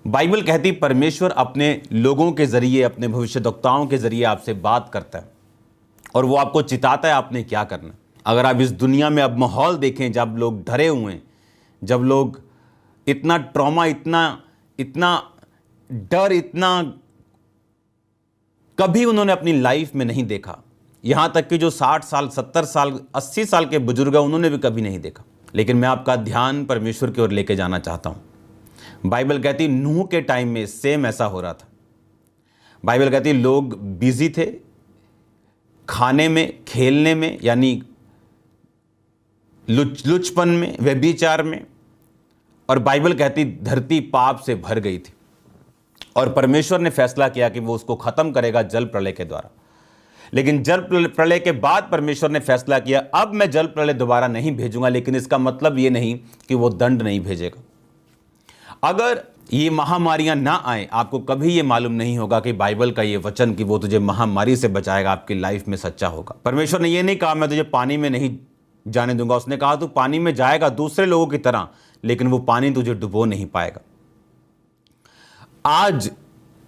Bible कहती परमेश्वर अपने लोगों के जरिए, अपने भविष्यद्वक्ताओं के जरिए आपसे बात करता है और वो आपको चिताता है आपने क्या करना। अगर आप इस दुनिया में अब माहौल देखें, जब लोग डरे हुए हैं, जब लोग इतना ट्रॉमा, इतना इतना डर, इतना कभी उन्होंने अपनी लाइफ में नहीं देखा। यहां तक कि जो 60 साल, 70 साल, 80 साल के बुजुर्ग हैं, उन्होंने भी कभी नहीं देखा। लेकिन मैं आपका ध्यान परमेश्वर की ओर लेके जाना चाहता हूं। बाइबल कहती नूह के टाइम में सेम ऐसा हो रहा था। बाइबल कहती लोग बिजी थे खाने में, खेलने में, यानी लुचपन में, व्यभिचार में, और बाइबल कहती धरती पाप से भर गई थी और परमेश्वर ने फैसला किया कि वो उसको खत्म करेगा जल प्रलय के द्वारा। लेकिन जल प्रलय के बाद परमेश्वर ने फैसला किया अब मैं जल प्रलय दोबारा नहीं भेजूंगा, लेकिन इसका मतलब ये नहीं कि वो दंड नहीं भेजेगा। अगर ये महामारियां ना आए, आपको कभी ये मालूम नहीं होगा कि बाइबल का ये वचन कि वो तुझे महामारी से बचाएगा आपकी लाइफ में सच्चा होगा। परमेश्वर ने ये नहीं कहा मैं तुझे पानी में नहीं जाने दूंगा, उसने कहा तू पानी में जाएगा दूसरे लोगों की तरह, लेकिन वो पानी तुझे डुबो नहीं पाएगा। आज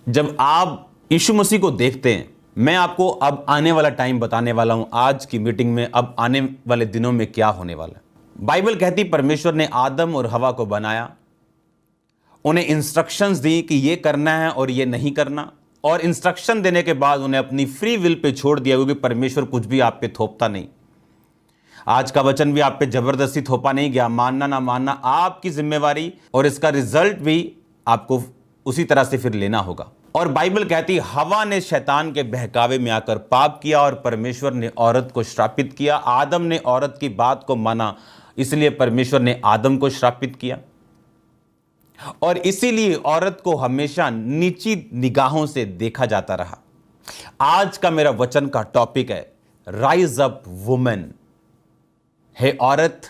जब आप यीशु मसीह को देखते हैं, मैं आपको अब आने वाला टाइम बताने वाला हूं, आज की मीटिंग में अब आने वाले दिनों में क्या होने वाला है। बाइबल कहती परमेश्वर ने आदम और हवा को बनाया, उन्हें इंस्ट्रक्शंस दी कि ये करना है और ये नहीं करना, और इंस्ट्रक्शन देने के बाद उन्हें अपनी फ्री विल पे छोड़ दिया, क्योंकि परमेश्वर कुछ भी आप पे थोपता नहीं। आज का वचन भी आप पे जबरदस्ती थोपा नहीं गया। मानना ना मानना आपकी जिम्मेवारी, और इसका रिजल्ट भी आपको उसी तरह से फिर लेना होगा। और बाइबल कहती हवा ने शैतान के बहकावे में आकर पाप किया और परमेश्वर ने औरत को श्रापित किया। आदम ने औरत की बात को माना, इसलिए परमेश्वर ने आदम को श्रापित किया, और इसीलिए औरत को हमेशा नीची निगाहों से देखा जाता रहा। आज का मेरा वचन का टॉपिक है राइज अप वुमेन। हे औरत,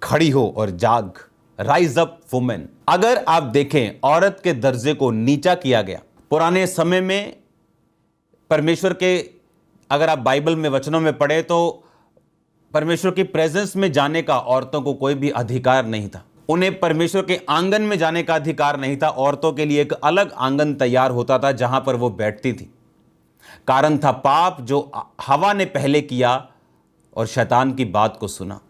खड़ी हो और जाग। Rise up women. अगर आप देखें, औरत के दर्जे को नीचा किया गया। पुराने समय में परमेश्वर के, अगर आप बाइबल में वचनों में पढ़े तो परमेश्वर की प्रेजेंस में जाने का औरतों को कोई भी अधिकार नहीं था। उन्हें परमेश्वर के आंगन में जाने का अधिकार नहीं था। औरतों के लिए एक अलग आंगन तैयार होता था जहां पर वो बैठती थी। कारण था पाप जो हवा ने पहले किया और शैतान की बात को सुना,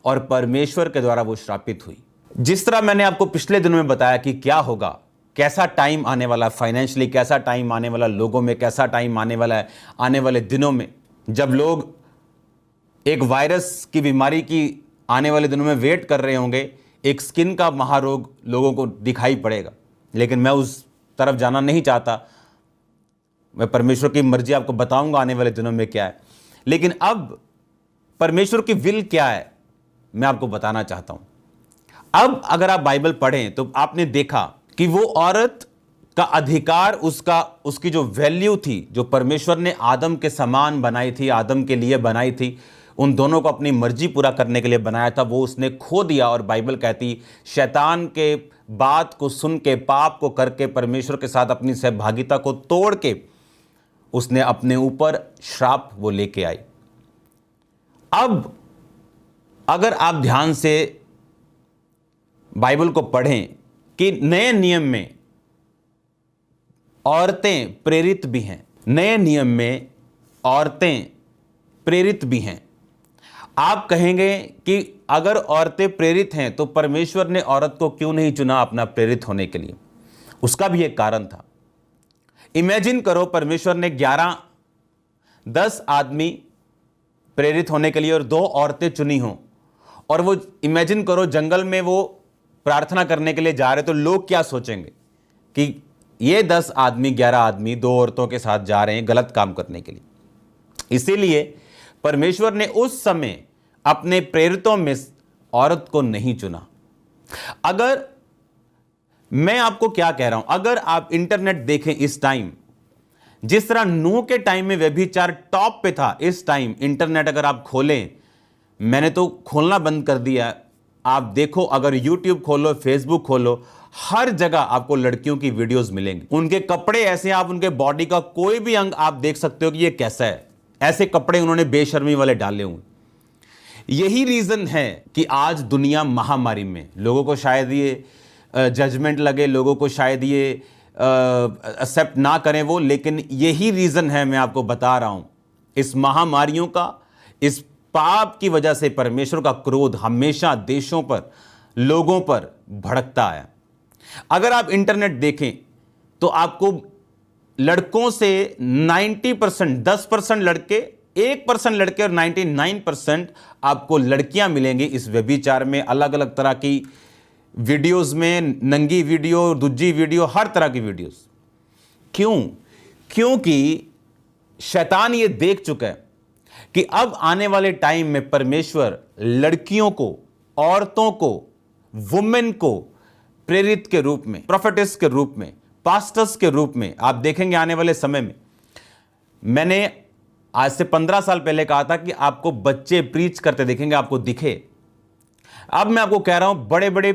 और परमेश्वर के द्वारा वो श्रापित हुई। जिस तरह मैंने आपको पिछले दिनों में बताया कि क्या होगा, कैसा टाइम आने वाला, फाइनेंशियली कैसा टाइम आने वाला, लोगों में कैसा टाइम आने वाला है आने वाले दिनों में, जब लोग एक वायरस की बीमारी की आने वाले दिनों में वेट कर रहे होंगे। एक स्किन का महारोग लोगों को दिखाई पड़ेगा, लेकिन मैं उस तरफ जाना नहीं चाहता। मैं परमेश्वर की मर्जी आपको बताऊंगा आने वाले दिनों में क्या है, लेकिन अब परमेश्वर की विल क्या है मैं आपको बताना चाहता हूं। अब अगर आप बाइबल पढ़ें तो आपने देखा कि वो औरत का अधिकार, उसकी जो वैल्यू थी, जो परमेश्वर ने आदम के समान बनाई थी, आदम के लिए बनाई थी, उन दोनों को अपनी मर्जी पूरा करने के लिए बनाया था, वो उसने खो दिया। और बाइबल कहती शैतान के बात को सुन के, पाप को करके, परमेश्वर के साथ अपनी सहभागिता को तोड़ के उसने अपने ऊपर श्राप वो लेके आई। अब अगर आप ध्यान से बाइबल को पढ़ें कि नए नियम में औरतें प्रेरित भी हैं। नए नियम में औरतें प्रेरित भी हैं। आप कहेंगे कि अगर औरतें प्रेरित हैं तो परमेश्वर ने औरत को क्यों नहीं चुना अपना प्रेरित होने के लिए? उसका भी एक कारण था। इमेजिन करो, परमेश्वर ने 10 आदमी प्रेरित होने के लिए और 2 औरतें चुनी हों, और वो इमेजिन करो जंगल में वो प्रार्थना करने के लिए जा रहे, तो लोग क्या सोचेंगे कि ये 10 आदमी, 11 आदमी 2 औरतों के साथ जा रहे हैं गलत काम करने के लिए। इसीलिए परमेश्वर ने उस समय अपने प्रेरितों में औरत को नहीं चुना। अगर मैं आपको क्या कह रहा हूं, अगर आप इंटरनेट देखें इस टाइम, जिस तरह नूह के टाइम में व्यभिचार टॉप पे था, इस टाइम इंटरनेट अगर आप खोलें, मैंने तो खोलना बंद कर दिया, आप देखो, अगर यूट्यूब खोलो, फेसबुक खोलो, हर जगह आपको लड़कियों की वीडियोस मिलेंगी। उनके कपड़े ऐसे हैं, आप उनके बॉडी का कोई भी अंग आप देख सकते हो कि ये कैसा है। ऐसे कपड़े उन्होंने बेशर्मी वाले डाले हुए। यही रीजन है कि आज दुनिया महामारी में, लोगों को शायद ये जजमेंट लगे, लोगों को शायद ये एक्सेप्ट ना करें वो, लेकिन यही रीज़न है, मैं आपको बता रहा हूँ, इस महामारियों का, इस पाप की वजह से परमेश्वर का क्रोध हमेशा देशों पर, लोगों पर भड़कता है। अगर आप इंटरनेट देखें तो आपको लड़कों से 90%, 10% लड़के, 1% लड़के और 99% आपको लड़कियां मिलेंगी इस व्यभिचार में, अलग अलग तरह की वीडियोस में, नंगी वीडियो, दुज्जी वीडियो, हर तरह की वीडियोस। क्यों? क्योंकि शैतान ये देख चुका है कि अब आने वाले टाइम में परमेश्वर लड़कियों को, औरतों को, वुमेन को प्रेरित के रूप में, प्रोफेटिस के रूप में, पास्टर्स के रूप में आप देखेंगे आने वाले समय में। मैंने आज से 15 साल पहले कहा था कि आपको बच्चे प्रीच करते देखेंगे, आपको दिखे। अब मैं आपको कह रहा हूं, बड़े बड़े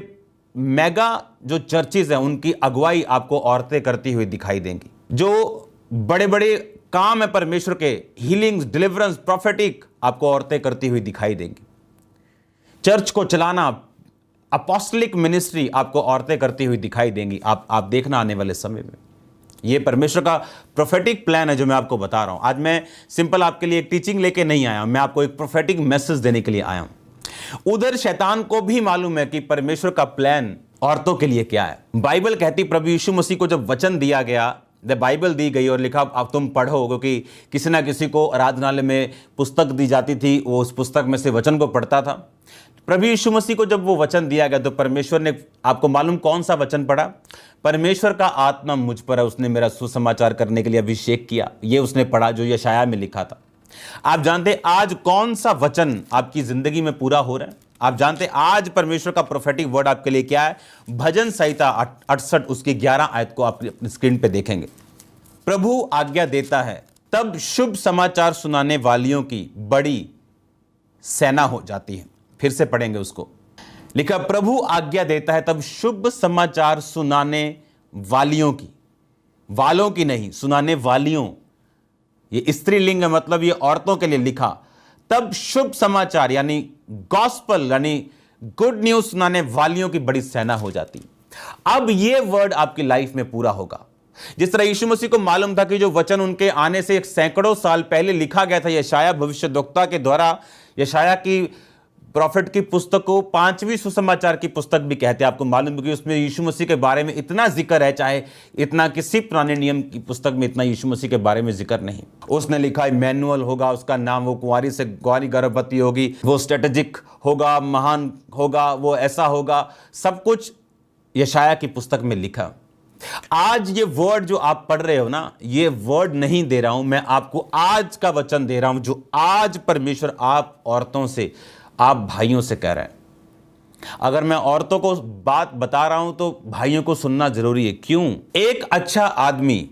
मेगा जो चर्चेज हैं उनकी अगुवाई आपको औरतें करती हुई दिखाई देंगी। जो बड़े बड़े काम है परमेश्वर के, हीलिंग्स, डिलीवरेंस, प्रोफेटिक, आपको औरतें करती हुई दिखाई देंगी। चर्च को चलाना, अपोस्टलिक मिनिस्ट्री आपको औरतें करती हुई दिखाई देंगी। आप देखना आने वाले समय में। ये परमेश्वर का प्रोफेटिक प्लान है जो मैं आपको बता रहा हूं। आज मैं सिंपल आपके लिए एक टीचिंग लेके नहीं आया, मैं आपको एक प्रोफेटिक मैसेज देने के लिए आया हूं। उधर शैतान को भी मालूम है कि परमेश्वर का प्लान औरतों के लिए क्या है। बाइबल कहती, प्रभु यीशु मसीह को जब वचन दिया गया, बाइबल दी गई और लिखा अब तुम पढ़ो, क्योंकि किसी ना किसी को आराधनालय में पुस्तक दी जाती थी, वो उस पुस्तक में से वचन को पढ़ता था। प्रभु यीशु मसीह को जब वो वचन दिया गया तो परमेश्वर ने, आपको मालूम कौन सा वचन पढ़ा? परमेश्वर का आत्मा मुझ पर है, उसने मेरा सुसमाचार करने के लिए अभिषेक किया। ये उसने पढ़ा जो यशायाह में लिखा था। आप जानते आज कौन सा वचन आपकी जिंदगी में पूरा हो रहा है? आप जानते आज परमेश्वर का प्रोफेटिक वर्ड आपके लिए क्या है? भजन संहिता 68 उसकी 11 आयत को आप अपनी स्क्रीन पे देखेंगे। प्रभु आज्ञा देता है तब शुभ समाचार सुनाने वालियों की बड़ी सेना हो जाती है। फिर से पढ़ेंगे उसको। लिखा, प्रभु आज्ञा देता है तब शुभ समाचार सुनाने वालियों की, वालों की नहीं, सुनाने वालियों, ये स्त्रीलिंग है, मतलब ये औरतों के लिए लिखा। तब शुभ समाचार यानी गॉस्पल यानी गुड न्यूज सुनाने वालियों की बड़ी सेना हो जाती। अब ये वर्ड आपकी लाइफ में पूरा होगा। जिस तरह यीशु मसीह को मालूम था कि जो वचन उनके आने से एक सैकड़ों साल पहले लिखा गया था यशायाह भविष्यद्वक्ता के द्वारा, यशायाह की प्रॉफिट की पुस्तक को 5वीं सुसमाचार की पुस्तक भी कहते हैं। आपको मालूम है कि उसमें यीशु मसीह के बारे में इतना जिक्र है, चाहे इतना किसी पुराने नियम की पुस्तक में इतना यीशु मसीह के बारे में जिक्र नहीं। उसने लिखा इमैनुअल होगा उसका नाम, वो कुंवारी से कुंवारी गर्भवती होगी, वो स्ट्रेटेजिक होगा, महान होगा, वो ऐसा होगा, सब कुछ यशायाह की पुस्तक में लिखा। आज ये वर्ड जो आप पढ़ रहे हो ना, ये वर्ड नहीं दे रहा हूं मैं आपको, आज का वचन दे रहा हूं जो आज परमेश्वर आप औरतों से, आप भाइयों से कह रहे हैं। अगर मैं औरतों को बात बता रहा हूं तो भाइयों को सुनना जरूरी है। क्यों? एक अच्छा आदमी,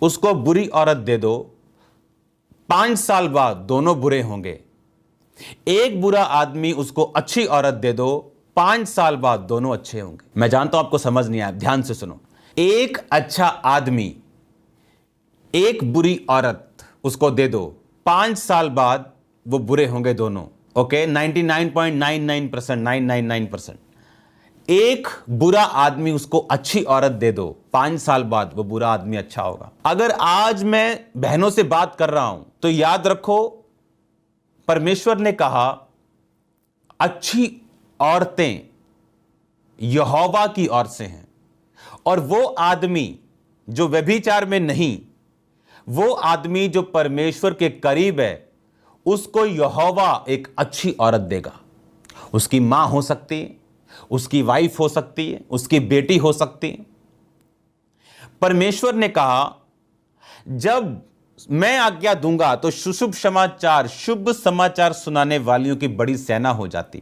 उसको बुरी औरत दे दो, 5 साल बाद दोनों बुरे होंगे। एक बुरा आदमी, उसको अच्छी औरत दे दो, 5 साल बाद दोनों अच्छे होंगे। मैं जानता हूं आपको समझ नहीं आया, ध्यान से सुनो। एक अच्छा आदमी, एक बुरी औरत उसको दे दो, 5 साल बाद वो बुरे होंगे दोनों। ओके, 99.99%, 999%। एक बुरा आदमी, उसको अच्छी औरत दे दो, 5 साल बाद वो बुरा आदमी अच्छा होगा। अगर आज मैं बहनों से बात कर रहा हूं तो याद रखो, परमेश्वर ने कहा अच्छी औरतें यहोवा की ओर से हैं, और वो आदमी जो व्यभिचार में नहीं, वो आदमी जो परमेश्वर के करीब है, उसको यहोवा एक अच्छी औरत देगा। उसकी मां हो सकती है, उसकी वाइफ हो सकती है, उसकी बेटी हो सकती है। परमेश्वर ने कहा जब मैं आज्ञा दूंगा तो शुभ समाचार, शुभ समाचार सुनाने वालियों की बड़ी सेना हो जाती।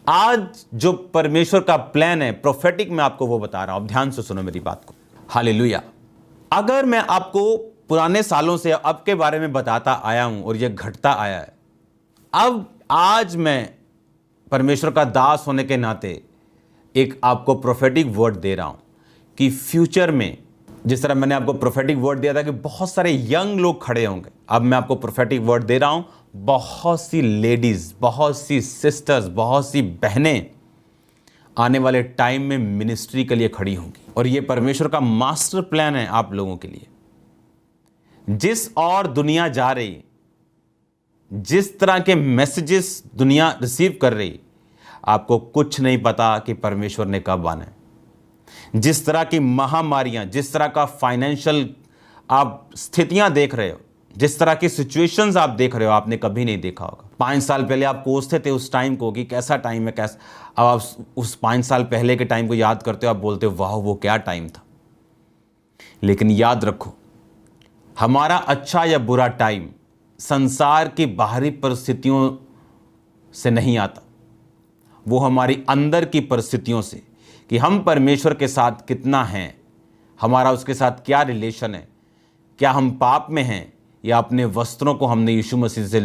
आज जो परमेश्वर का प्लान है प्रोफेटिक, मैं आपको वो बता रहा हूं। अब ध्यान से सुनो मेरी बात को। हालेलुया। अगर मैं आपको पुराने सालों से अब के बारे में बताता आया हूं और ये घटता आया है, अब आज मैं परमेश्वर का दास होने के नाते एक आपको प्रोफेटिक वर्ड दे रहा हूं कि फ्यूचर में, जिस तरह मैंने आपको प्रोफेटिक वर्ड दिया था कि बहुत सारे यंग लोग खड़े होंगे, अब मैं आपको प्रोफेटिक वर्ड दे रहा हूं, बहुत सी लेडीज, बहुत सी सिस्टर्स, बहुत सी बहनें आने वाले टाइम में मिनिस्ट्री के लिए खड़ी होंगी। और ये परमेश्वर का मास्टर प्लान है आप लोगों के लिए। जिस और दुनिया जा रही, जिस तरह के मैसेजेस दुनिया रिसीव कर रही, आपको कुछ नहीं पता कि परमेश्वर ने कब आना है। जिस तरह की महामारियां, जिस तरह का फाइनेंशियल आप स्थितियां देख रहे हो, जिस तरह की सिचुएशंस आप देख रहे हो, आपने कभी नहीं देखा होगा। 5 साल पहले आप कोसते थे उस टाइम को कि कैसा टाइम है, कैसा। अब आप उस 5 साल पहले के टाइम को याद करते हो, आप बोलते हो वाह वो क्या टाइम था। लेकिन याद रखो, हमारा अच्छा या बुरा टाइम संसार की बाहरी परिस्थितियों से नहीं आता, वो हमारी अंदर की परिस्थितियों से, कि हम परमेश्वर के साथ कितना हैं, हमारा उसके साथ क्या रिलेशन है, क्या हम पाप में हैं या अपने वस्त्रों को हमने यीशु मसीह से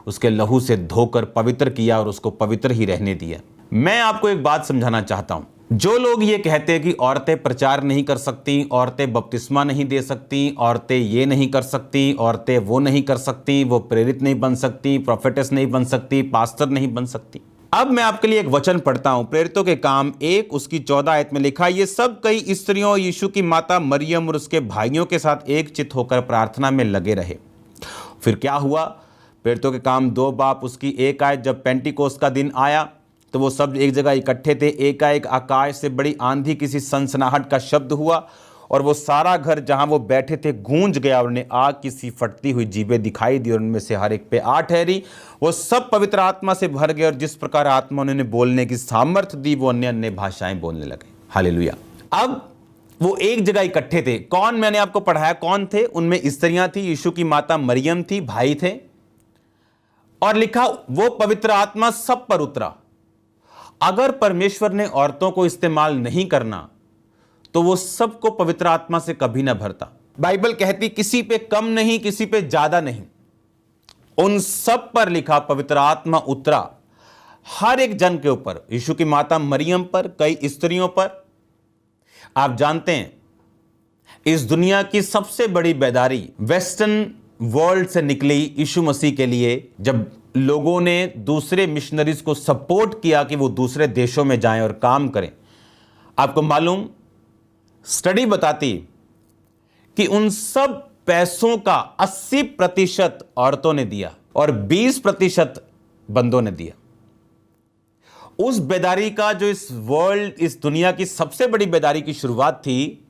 उसके लहू से धोकर पवित्र किया और उसको पवित्र ही रहने दिया। मैं आपको एक बात समझाना चाहता हूं। जो लोग ये कहते हैं कि औरतें प्रचार नहीं कर सकती, औरतें बपतिस्मा नहीं दे सकती, औरतें ये नहीं कर सकती, औरतें वो नहीं कर सकती, वो प्रेरित नहीं बन सकती, प्रोफेटेस नहीं बन सकती, पास्टर नहीं बन सकती। अब मैं आपके लिए एक वचन पढ़ता हूं, प्रेरितों के काम 1 उसकी 14 आयत में लिखा, ये सब कई स्त्रियों, यीशु की माता मरियम और उसके भाइयों के साथ एक चित होकर प्रार्थना में लगे रहे। फिर क्या हुआ? प्रेरितों के काम 2 बाब उसकी 1 आयत, जब पेंटिकोस्त का दिन आया तो वो सब एक जगह इकट्ठे थे। एकाएक आकाश से बड़ी आंधी, किसी सनसनाहट का शब्द हुआ और वो सारा घर जहां वो बैठे थे गूंज गया। और उन्हें आग की सी फटती हुई जीभें दिखाई दी और उनमें से हर एक पे आ ठहरी। वो सब पवित्र आत्मा से भर गए और जिस प्रकार आत्मा उन्हें बोलने की सामर्थ्य दी, वो अन्य अन्य भाषाएं बोलने लगे। हालेलुया। अब वो एक जगह इकट्ठे थे। कौन? मैंने आपको पढ़ाया कौन थे। उनमें स्त्रियां थी, यीशु की माता मरियम थी, भाई थे, और लिखा वो पवित्र आत्मा सब पर उतरा। अगर परमेश्वर ने औरतों को इस्तेमाल नहीं करना तो वो सबको पवित्र आत्मा से कभी ना भरता। बाइबल कहती किसी पे कम नहीं, किसी पे ज्यादा नहीं, उन सब पर लिखा पवित्र आत्मा उतरा, हर एक जन के ऊपर, यीशु की माता मरियम पर, कई स्त्रियों पर। आप जानते हैं इस दुनिया की सबसे बड़ी बेदारी वेस्टर्न वर्ल्ड से निकली यीशु मसीह के लिए, जब लोगों ने दूसरे मिशनरीज को सपोर्ट किया कि वो दूसरे देशों में जाएं और काम करें। आपको मालूम, स्टडी बताती कि उन सब पैसों का 80% औरतों ने दिया और 20% बंदों ने दिया। उस बेदारी का जो इस दुनिया की सबसे बड़ी बेदारी की शुरुआत थी,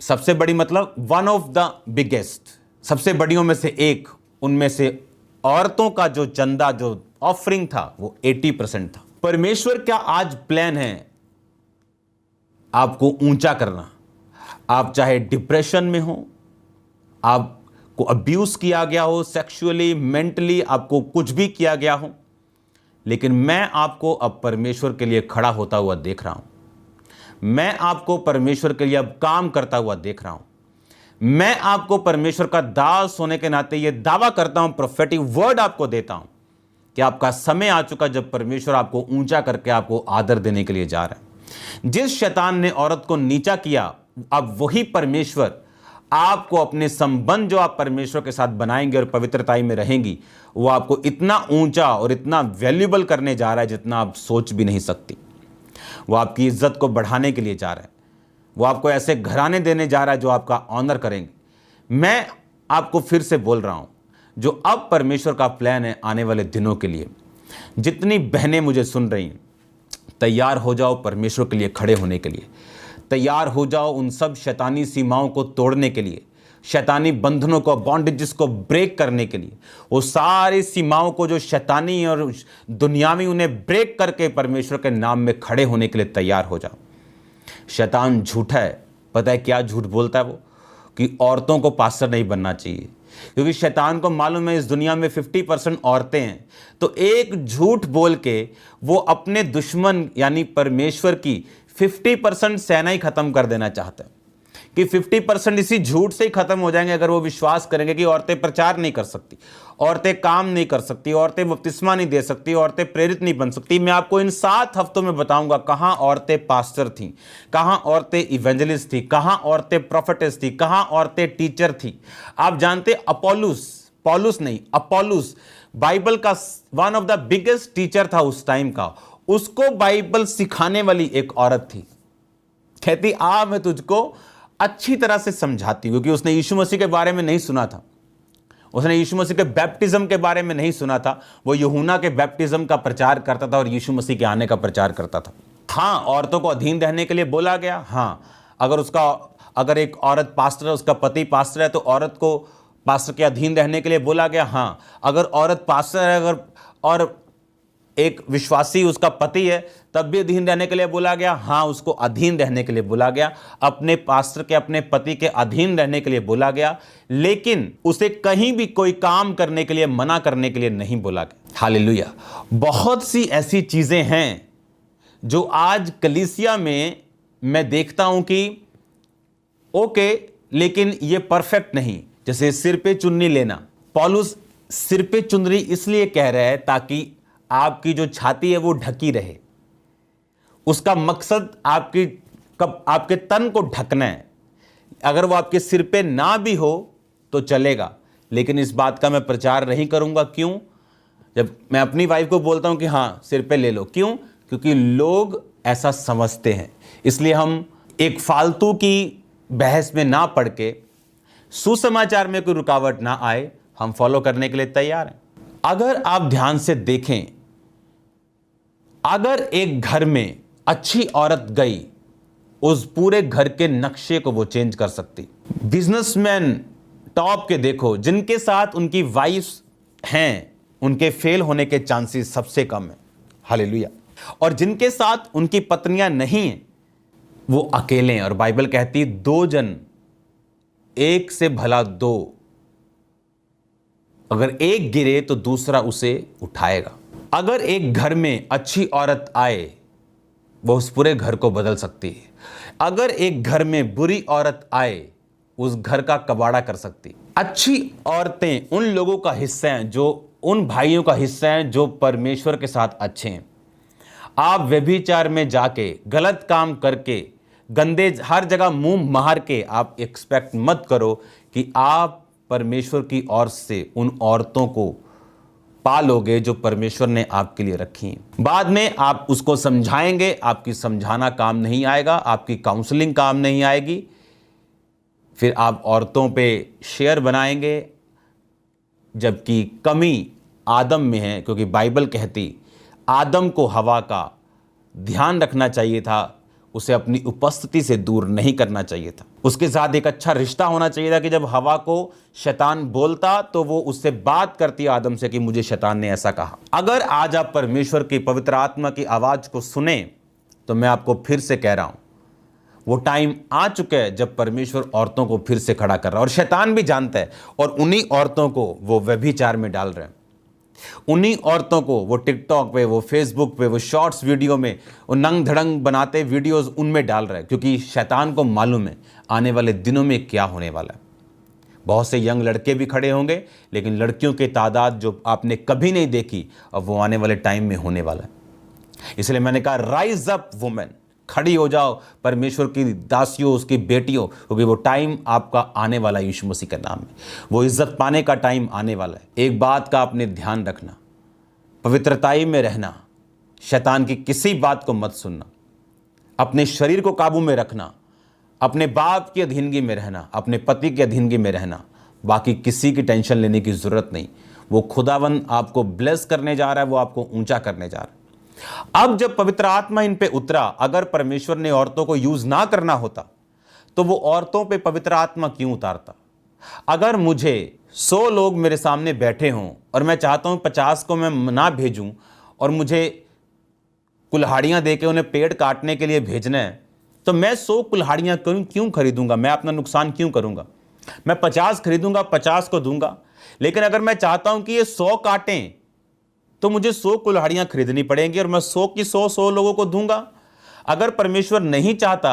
सबसे बड़ी मतलब वन ऑफ द बिगेस्ट, सबसे बड़ियों में से एक, उनमें से औरतों का जो चंदा, जो ऑफरिंग था, वो 80% था। परमेश्वर का आज प्लान है आपको ऊंचा करना। आप चाहे डिप्रेशन में हो, आपको अब्यूज किया गया हो, सेक्सुअली, मेंटली आपको कुछ भी किया गया हो, लेकिन मैं आपको अब परमेश्वर के लिए खड़ा होता हुआ देख रहा हूं। मैं आपको परमेश्वर के लिए अब काम करता हुआ देख रहा हूं। मैं आपको परमेश्वर का दास होने के नाते यह दावा करता हूं, प्रोफेटिक वर्ड आपको देता हूं कि आपका समय आ चुका जब परमेश्वर आपको ऊंचा करके आपको आदर देने के लिए जा रहा है। जिस शैतान ने औरत को नीचा किया, अब वही परमेश्वर आपको अपने संबंध जो आप परमेश्वर के साथ बनाएंगे और पवित्रताई में रहेंगी, वो आपको इतना ऊंचा और इतना वैल्यूएबल करने जा रहा है जितना आप सोच भी नहीं सकती। वो आपकी इज्जत को बढ़ाने के लिए जा रहा है। वो आपको ऐसे घराने देने जा रहा है जो आपका ऑनर करेंगे। मैं आपको फिर से बोल रहा हूं, जो अब परमेश्वर का प्लान है आने वाले दिनों के लिए, जितनी बहनें मुझे सुन रही हैं, तैयार हो जाओ परमेश्वर के लिए खड़े होने के लिए। तैयार हो जाओ उन सब शैतानी सीमाओं को तोड़ने के लिए, शैतानी बंधनों को, बॉन्डेजेस को ब्रेक करने के लिए। वो सारी सीमाओं को जो शैतानी और दुनियावी, उन्हें ब्रेक करके परमेश्वर के नाम में खड़े होने के लिए तैयार हो जाओ। शैतान झूठा है। पता है क्या झूठ बोलता है वो? कि औरतों को पास्टर नहीं बनना चाहिए, क्योंकि शैतान को मालूम है इस दुनिया में 50% औरतें हैं। तो एक झूठ बोल के वो अपने दुश्मन यानी परमेश्वर की 50% सेना ही खत्म कर देना चाहता है, कि 50% इसी झूठ से ही खत्म हो जाएंगे अगर वो विश्वास करेंगे कि औरतें प्रचार नहीं कर सकती, औरतें काम नहीं कर सकती, औरतें बपतिस्मा नहीं दे सकती, औरतें प्रेरित नहीं बन सकती। मैं आपको इन 7 हफ्तों में बताऊंगा कहां औरतें पास्टर थीं, कहां औरतें इवेंजलिस्ट थी, कहां औरतें प्रोफेटेस थी, कहां औरतें टीचर थी। आप जानते अपोलुस बाइबल का one of the biggest teacher था उस टाइम का। उसको बाइबल सिखाने वाली एक औरत थी। कहती आ मैं तुझको अच्छी तरह से समझाती हूं, क्योंकि उसने यीशु मसीह के बारे में नहीं सुना था, उसने यीशु मसीह के बैप्टिज्म के बारे में नहीं सुना था। वो यूहन्ना के बैप्टिज्म का प्रचार करता था और यीशु मसीह के आने का प्रचार करता था। हाँ, औरतों को अधीन रहने के लिए बोला गया। हाँ, अगर एक औरत पास्टर है, उसका पति पास्टर है, तो औरत को पास्टर के अधीन रहने के लिए बोला गया। हाँ, अगर औरत पास्टर है और एक विश्वासी उसका पति है, तब भी अधीन रहने के लिए बोला गया। हाँ, उसको अधीन रहने के लिए बोला गया, अपने पास्टर के, अपने पति के अधीन रहने के लिए बोला गया, लेकिन उसे कहीं भी कोई काम करने के लिए, मना करने के लिए नहीं बोला गया। हालेलुया। बहुत सी ऐसी चीजें हैं जो आज कलीसिया में मैं देखता हूं कि ओके, लेकिन ये परफेक्ट नहीं। जैसे सिर पे चुन्नी लेना, पौलुस सिर पे चुनरी इसलिए कह रहा है ताकि आपकी जो छाती है वो ढकी रहे। उसका मकसद आपके तन को ढकना है। अगर वो आपके सिर पे ना भी हो तो चलेगा, लेकिन इस बात का मैं प्रचार नहीं करूंगा। क्यों? जब मैं अपनी वाइफ को बोलता हूं कि हाँ सिर पे ले लो, क्यों? क्योंकि लोग ऐसा समझते हैं। इसलिए हम एक फालतू की बहस में ना पड़ के, सुसमाचार में कोई रुकावट ना आए, हम फॉलो करने के लिए तैयार हैं। अगर आप ध्यान से देखें, अगर एक घर में अच्छी औरत गई, उस पूरे घर के नक्शे को वो चेंज कर सकती। बिजनेसमैन टॉप के देखो, जिनके साथ उनकी वाइफ्स हैं, उनके फेल होने के चांसेस सबसे कम है। हालेलुया। और जिनके साथ उनकी पत्नियां नहीं हैं, वो अकेले हैं। और बाइबल कहती 2 जन एक से भला 2, अगर एक गिरे तो दूसरा उसे उठाएगा। अगर एक घर में अच्छी औरत आए, वो उस पूरे घर को बदल सकती है। अगर एक घर में बुरी औरत आए, उस घर का कबाड़ा कर सकती। अच्छी औरतें उन लोगों का हिस्सा हैं, जो उन भाइयों का हिस्सा हैं जो परमेश्वर के साथ अच्छे हैं। आप व्यभिचार में जाके, गलत काम करके, गंदे हर जगह मुंह मार के आप एक्सपेक्ट मत करो कि आप परमेश्वर की ओर से उन औरतों को पालोगे जो परमेश्वर ने आपके लिए रखी हैं। बाद में आप उसको समझाएंगे, आपकी समझाना काम नहीं आएगा, आपकी काउंसलिंग काम नहीं आएगी। फिर आप औरतों पे शेयर बनाएंगे, जबकि कमी आदम में है, क्योंकि बाइबल कहती आदम को हवा का ध्यान रखना चाहिए था, उसे अपनी उपस्थिति से दूर नहीं करना चाहिए था। उसके साथ एक अच्छा रिश्ता होना चाहिए था कि जब हवा को शैतान बोलता तो वो उससे बात करती आदम से कि मुझे शैतान ने ऐसा कहा। अगर आज आप परमेश्वर की पवित्र आत्मा की आवाज को सुने, तो मैं आपको फिर से कह रहा हूं, वो टाइम आ चुका है जब परमेश्वर औरतों को फिर से खड़ा कर रहा है। और शैतान भी जानता है, और उन्हीं औरतों को वो व्यभिचार में डाल रहे हैं। उन्हीं औरतों को वो टिकटॉक पे, वो फेसबुक पे, वो शॉर्ट्स वीडियो में, वो नंग धड़ंग बनाते वीडियोस उनमें डाल रहे हैं, क्योंकि शैतान को मालूम है आने वाले दिनों में क्या होने वाला है। बहुत से यंग लड़के भी खड़े होंगे, लेकिन लड़कियों की तादाद जो आपने कभी नहीं देखी, अब वो आने वाले टाइम में होने वाला है। इसलिए मैंने कहा राइज अप वुमेन, खड़ी हो जाओ परमेश्वर की दासियों, उसकी बेटियों, क्योंकि वो टाइम आपका आने वाला है। यीशु मसीह के नाम में वो इज्जत पाने का टाइम आने वाला है। एक बात का आपने ध्यान रखना, पवित्रताई में रहना, शैतान की किसी बात को मत सुनना, अपने शरीर को काबू में रखना, अपने बाप की अधीनगी में रहना, अपने पति की अधीनगी में रहना। बाकी किसी की टेंशन लेने की जरूरत नहीं। वो खुदावन आपको ब्लेस करने जा रहा है, वो आपको ऊंचा करने जा रहा है। अब जब पवित्र आत्मा इन पे उतरा, अगर परमेश्वर ने औरतों को यूज ना करना होता तो वो औरतों पे पवित्र आत्मा क्यों उतारता? अगर मुझे 100 लोग मेरे सामने बैठे हों और मैं चाहता हूं 50 को मैं ना भेजूं, और मुझे कुल्हाड़ियां देके उन्हें पेड़ काटने के लिए भेजना है, तो मैं 100 कुल्हाड़ियां क्यों खरीदूंगा? मैं अपना नुकसान क्यों करूंगा? मैं 50 खरीदूंगा, 50 को दूंगा। लेकिन अगर मैं चाहता हूं कि ये 100 काटें, तो मुझे 100 कुल्हाड़ियां खरीदनी पड़ेंगी, और मैं 100 की 100 लोगों को दूंगा। अगर परमेश्वर नहीं चाहता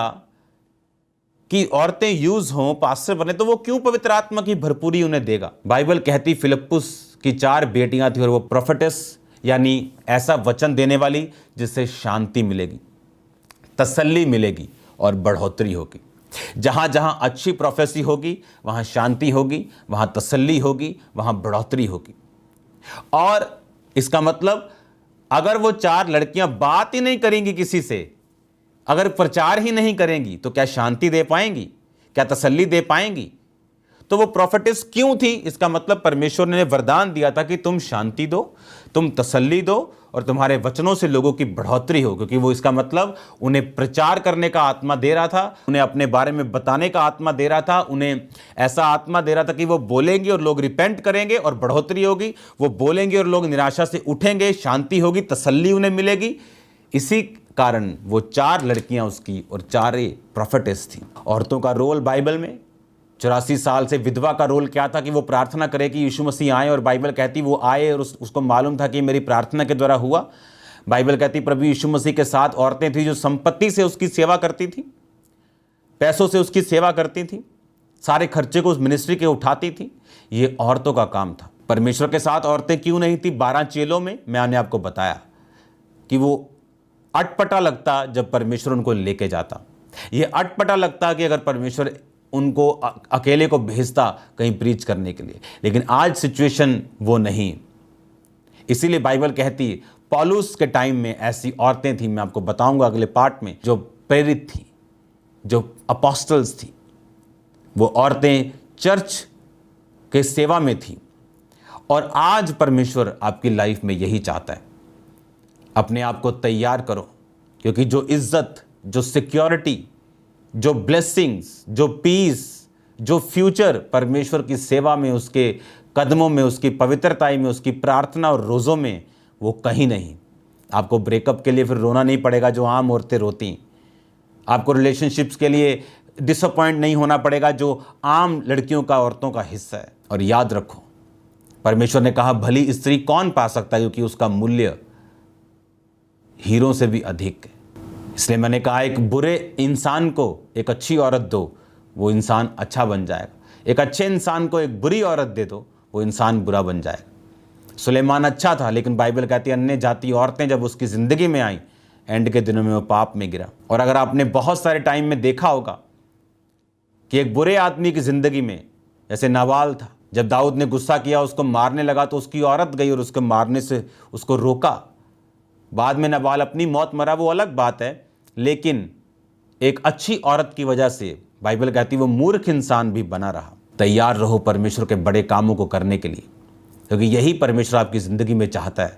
कि औरतें यूज हों, पास्टर बने, तो वो क्यों पवित्र आत्मा की भरपूरी उन्हें देगा? बाइबल कहती फिलिप्पुस की 4 बेटियां थी, और वो प्रोफेटेस, यानी ऐसा वचन देने वाली जिससे शांति मिलेगी, तसल्ली मिलेगी और बढ़ोतरी होगी। जहां जहां अच्छी प्रोफेसी होगी, वहां शांति होगी, वहां तसल्ली होगी, वहां बढ़ोतरी होगी। और इसका मतलब अगर वो 4 लड़कियां बात ही नहीं करेंगी किसी से, अगर प्रचार ही नहीं करेंगी, तो क्या शांति दे पाएंगी? क्या तसल्ली दे पाएंगी? तो वो प्रोफेटिस क्यों थी? इसका मतलब परमेश्वर ने वरदान दिया था कि तुम शांति दो, तुम तसल्ली दो और तुम्हारे वचनों से लोगों की बढ़ोतरी हो, क्योंकि वो इसका मतलब उन्हें प्रचार करने का आत्मा दे रहा था, उन्हें अपने बारे में बताने का आत्मा दे रहा था, उन्हें ऐसा आत्मा दे रहा था कि वो बोलेंगे और लोग रिपेंट करेंगे और बढ़ोतरी होगी, वो बोलेंगे और लोग निराशा से उठेंगे, शांति होगी, तसल्ली उन्हें मिलेगी। इसी कारण वो 4 लड़कियां उसकी और 4 प्रोफेटिस थी। औरतों का रोल बाइबल में 84 साल से विधवा का रोल क्या था कि वो प्रार्थना करे कि यीशु मसीह आए, और बाइबल कहती वो आए और उसको मालूम था कि मेरी प्रार्थना के द्वारा हुआ। बाइबल कहती प्रभु यीशु मसीह के साथ औरतें थी जो संपत्ति से उसकी सेवा करती थी, पैसों से उसकी सेवा करती थी, सारे खर्चे को उस मिनिस्ट्री के उठाती थी। ये औरतों का काम था। परमेश्वर के साथ औरतें क्यों नहीं थी? 12 चेलों में मैंने आपको बताया कि वो अटपटा लगता जब परमेश्वर उनको लेके जाता। ये अटपटा लगता कि अगर परमेश्वर उनको अकेले को भेजता कहीं प्रीच करने के लिए, लेकिन आज सिचुएशन वो नहीं। इसीलिए बाइबल कहती है पौलुस के टाइम में ऐसी औरतें थी, मैं आपको बताऊंगा अगले पार्ट में, जो प्रेरित थी, जो अपोस्टल्स थी। वो औरतें चर्च के सेवा में थी। और आज परमेश्वर आपकी लाइफ में यही चाहता है। अपने आप को तैयार करो, क्योंकि जो इज्जत, जो सिक्योरिटी, जो ब्लेसिंग्स, जो पीस, जो फ्यूचर परमेश्वर की सेवा में, उसके कदमों में, उसकी पवित्रताई में, उसकी प्रार्थना और रोज़ों में, वो कहीं नहीं। आपको ब्रेकअप के लिए फिर रोना नहीं पड़ेगा जो आम औरतें रोती। आपको रिलेशनशिप्स के लिए डिसअपॉइंट नहीं होना पड़ेगा जो आम लड़कियों का, औरतों का हिस्सा है। और याद रखो, परमेश्वर ने कहा भली स्त्री कौन पा सकता है, क्योंकि उसका मूल्य हीरों से भी अधिक है। इसलिए मैंने कहा एक बुरे इंसान को एक अच्छी औरत दो, वो इंसान अच्छा बन जाएगा। एक अच्छे इंसान को एक बुरी औरत दे दो, वो इंसान बुरा बन जाएगा। सुलेमान अच्छा था, लेकिन बाइबल कहती है अन्य जाति औरतें जब उसकी ज़िंदगी में आई, एंड के दिनों में वो पाप में गिरा। और अगर आपने बहुत सारे टाइम में देखा होगा कि एक बुरे आदमी की ज़िंदगी में, जैसे नाबाल था, जब दाऊद ने गुस्सा किया, उसको मारने लगा, तो उसकी औरत गई और उसको मारने से उसको रोका। बाद में नाबाल अपनी मौत मरा, वो अलग बात है, लेकिन एक अच्छी औरत की वजह से बाइबल कहती वो मूर्ख इंसान भी बना रहा। तैयार रहो परमेश्वर के बड़े कामों को करने के लिए, क्योंकि यही परमेश्वर आपकी ज़िंदगी में चाहता है।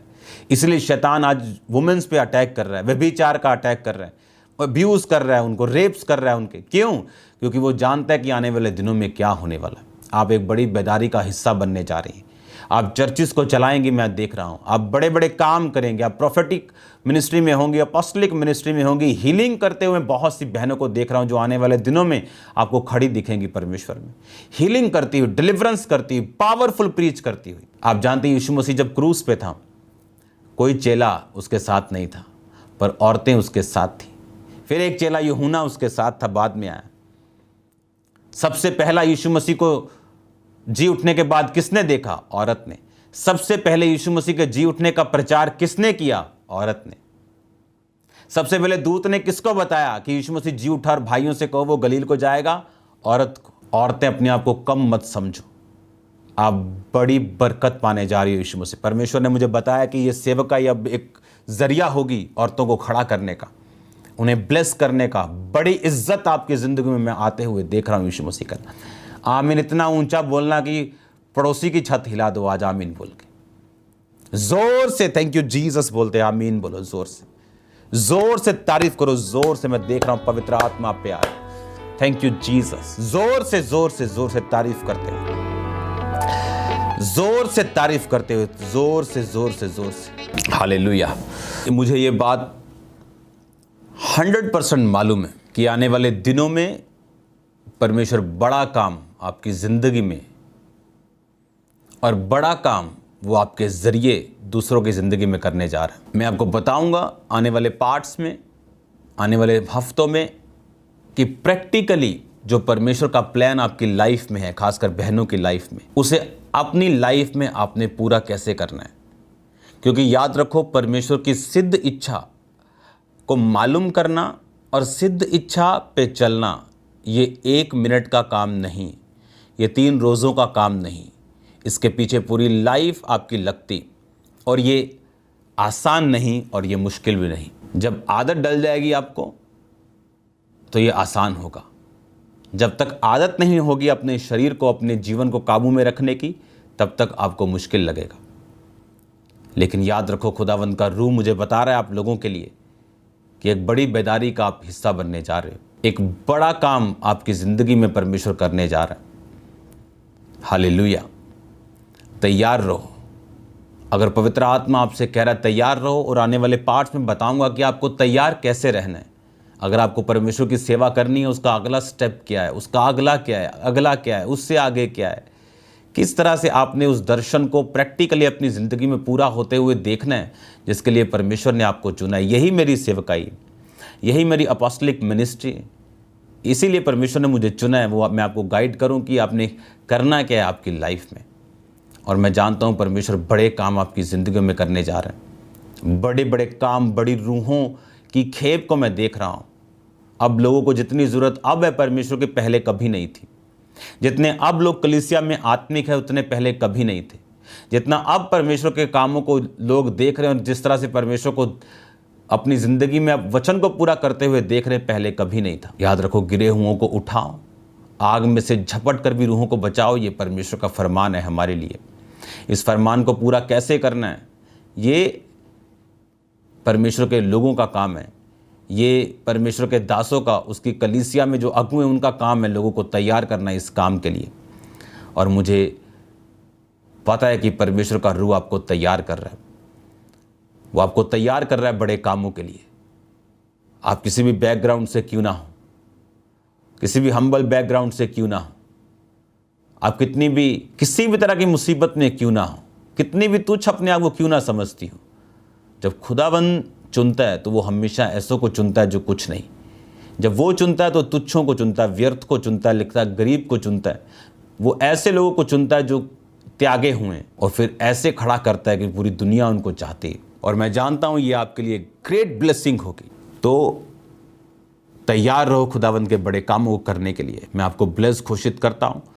इसलिए शैतान आज वुमेन्स पे अटैक कर रहा है, व्यभिचार का अटैक कर रहा है, अब्यूज़ कर रहा है, उनको रेप्स कर रहा है उनके। क्यों? क्योंकि वो जानता है कि आने वाले दिनों में क्या होने वाला है। आप एक बड़ी बेदारी का हिस्सा बनने जा रही हैं। आप चर्चिस को चलाएंगी, मैं देख रहा हूँ। आप बड़े बड़े काम करेंगे, आप प्रोफेटिक मिनिस्ट्री में होंगी, अपॉस्टलिक मिनिस्ट्री में होंगी। हीलिंग करते हुए बहुत सी बहनों को देख रहा हूँ जो आने वाले दिनों में आपको खड़ी दिखेंगी परमेश्वर में, हीलिंग करती हुई, डिलीवरेंस करती हुई, पावरफुल प्रीच करती हुई। आप जानते हैं यीशु मसीह जब क्रूस पे था, कोई चेला उसके साथ नहीं था, पर औरतें उसके साथ थी। फिर एक चेला यूहन्ना उसके साथ था, बाद में आया। सबसे पहला यीशु मसीह को जी उठने के बाद किसने देखा? औरत ने। सबसे पहले यीशु मसीह के जी उठने का प्रचार किसने किया? औरत ने। सबसे पहले दूत ने किसको बताया कि यीशु मसीह जी उठा और भाइयों से कहो वो गलील को जाएगा? औरत को। औरतें अपने आप को कम मत समझो, आप बड़ी बरकत पाने जा रही हो यीशु मसीह। परमेश्वर ने मुझे बताया कि ये सेवकाई अब एक जरिया होगी औरतों को खड़ा करने का, उन्हें ब्लेस करने का। बड़ी इज्जत आपकी ज़िंदगी में मैं आते हुए देख रहा हूँ यीशु मसीह का। आमीन इतना ऊंचा बोलना कि पड़ोसी की छत हिला दो आज, आमीन बोल के जोर से थैंक यू जीसस बोलते, आमीन बोलो जोर से तारीफ करो, जोर से। मैं देख रहा हूं पवित्र आत्मा पे आ रही। Thank you Jesus. जोर से तारीफ करते हुए, जोर से तारीफ करते हुए, जोर से हालेलुया। मुझे ये बात 100% मालूम है कि आने वाले दिनों में परमेश्वर बड़ा काम आपकी ज़िंदगी में, और बड़ा काम वो आपके ज़रिए दूसरों की ज़िंदगी में करने जा रहा है। मैं आपको बताऊंगा आने वाले पार्ट्स में, आने वाले हफ्तों में, कि प्रैक्टिकली जो परमेश्वर का प्लान आपकी लाइफ में है, खासकर बहनों की लाइफ में, उसे अपनी लाइफ में आपने पूरा कैसे करना है। क्योंकि याद रखो, परमेश्वर की सिद्ध इच्छा को मालूम करना और सिद्ध इच्छा पे चलना, ये 1 मिनट का काम नहीं, ये 3 रोज़ों का काम नहीं। इसके पीछे पूरी लाइफ आपकी लगती, और ये आसान नहीं और ये मुश्किल भी नहीं। जब आदत डल जाएगी आपको तो ये आसान होगा। जब तक आदत नहीं होगी अपने शरीर को, अपने जीवन को काबू में रखने की, तब तक आपको मुश्किल लगेगा। लेकिन याद रखो, खुदावंद का रूह मुझे बता रहा है आप लोगों के लिए कि एक बड़ी बेदारी का आप हिस्सा बनने जा रहे हो। एक बड़ा काम आपकी ज़िंदगी में परमेश्वर करने जा रहा है। हालेलुया। तैयार रहो। अगर पवित्र आत्मा आपसे कह रहा है तैयार रहो, और आने वाले पार्ट्स में बताऊंगा कि आपको तैयार कैसे रहना है। अगर आपको परमेश्वर की सेवा करनी है, उसका अगला स्टेप क्या है, उसका अगला क्या है, अगला क्या है, उससे आगे क्या है, किस तरह से आपने उस दर्शन को प्रैक्टिकली अपनी ज़िंदगी में पूरा होते हुए देखना है, जिसके लिए परमेश्वर ने आपको चुना है। यही मेरी सेवकाई, यही मेरी अपॉस्टलिक मिनिस्ट्री है। इसीलिए परमेश्वर ने मुझे चुना है, वो मैं आपको गाइड करूं कि आपने करना क्या है आपकी लाइफ में। और मैं जानता हूं परमेश्वर बड़े काम आपकी ज़िंदगी में करने जा रहे हैं। बड़े बड़े काम, बड़ी रूहों की खेप को मैं देख रहा हूं। अब लोगों को जितनी ज़रूरत अब है परमेश्वर के, पहले कभी नहीं थी। जितने अब लोग कलीसिया में आत्मिक है, उतने पहले कभी नहीं थे। जितना अब परमेश्वर के कामों को लोग देख रहे हैं और जिस तरह से परमेश्वर को अपनी ज़िंदगी में अब वचन को पूरा करते हुए देख रहे हैं, पहले कभी नहीं था। याद रखो, गिरे हुओं को उठाओ, आग में से झपट कर भी रूहों को बचाओ। ये परमेश्वर का फरमान है हमारे लिए। इस फरमान को पूरा कैसे करना है, ये परमेश्वर के लोगों का काम है। ये परमेश्वर के दासों का, उसकी कलीसिया में जो अगुए हैं, उनका काम है लोगों को तैयार करना इस काम के लिए। और मुझे पता है कि परमेश्वर का रूह आपको तैयार कर रहा है। वो आपको तैयार कर रहा है बड़े कामों के लिए। आप किसी भी बैकग्राउंड से क्यों ना हो, किसी भी हम्बल बैकग्राउंड से क्यों ना हो, आप कितनी भी किसी भी तरह की मुसीबत में क्यों ना हो, कितनी भी तुच्छ अपने आप को क्यों ना समझती हो, जब खुदाबंद चुनता है तो वो हमेशा ऐसों को चुनता है जो कुछ नहीं। जब वो चुनता है तो तुच्छों को चुनता है, व्यर्थ को चुनता है, लिखता है गरीब को चुनता है। वो ऐसे लोगों को चुनता है जो त्यागे हुए हैं, और फिर ऐसे खड़ा करता है कि पूरी दुनिया उनको चाहती है। और मैं जानता हूं ये आपके लिए ग्रेट ब्लेसिंग होगी। तो तैयार रहो खुदावंद के बड़े कामों को करने के लिए। मैं आपको ब्लेस घोषित करता हूं।